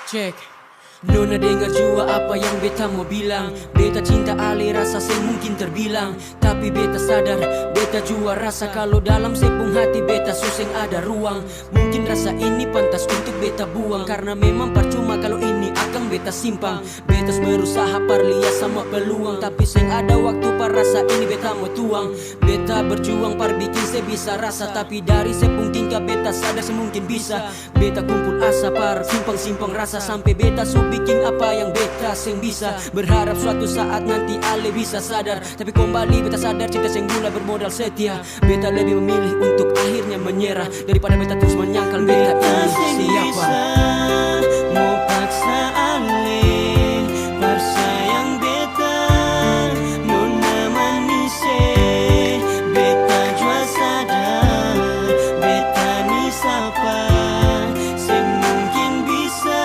Cek. Nona dengar jua apa yang beta mau bilang. Beta cinta ale rasa seng mungkin terbilang. Tapi beta sadar, beta jua rasa kalau dalam sepung hati beta suseng ada ruang. Mungkin rasa ini pantas untuk beta buang, karena memang percuma kalau ini akan beta simpang. Beta berusaha parlia sama peluang, tapi seng ada waktu par rasa ini beta mau tuang. Beta berjuang par bikin sebisa rasa, tapi dari sepung tingkah beta sadar semungkin bisa. Beta kumpul asa par simpang-simpang rasa, sampai beta bikin apa yang beta seng bisa. Berharap suatu saat nanti ale bisa sadar, tapi kembali beta sadar cinta seng guna bermodal setia. Beta lebih memilih untuk akhirnya menyerah daripada beta terus menyangkal beta ini siapa. Mau paksa ale par sayang beta, nona manise. Beta jua sadar beta ni sapa, seng mungkin bisa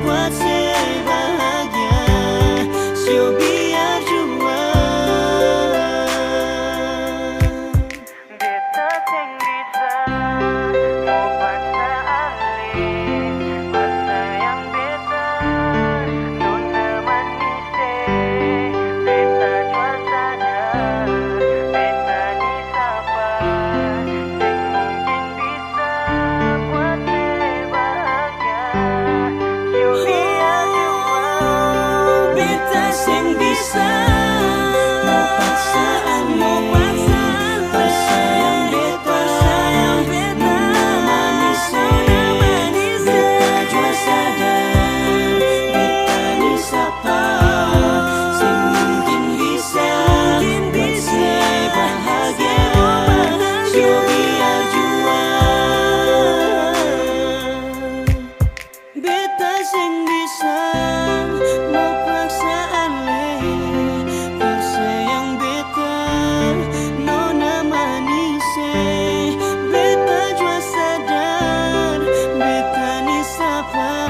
buat saya bahagia. Sio biar jua beta seng bisa. Mau paksa ale par sayang beta, nona manise. Beta jua sadar beta ni sapa, seng mungkin bisa buat saya bahagia. Sio biar jua beta seng bisa. Mau paksa ale par sayang beta, nona manise. Beta jua sadar beta ni sapa, seng mungkin bisa buat saya bahagia. Sio biar jua beta seng bisa. Mau paksa ale par sayang beta, nona manise. Beta jua sadar beta ni sapa,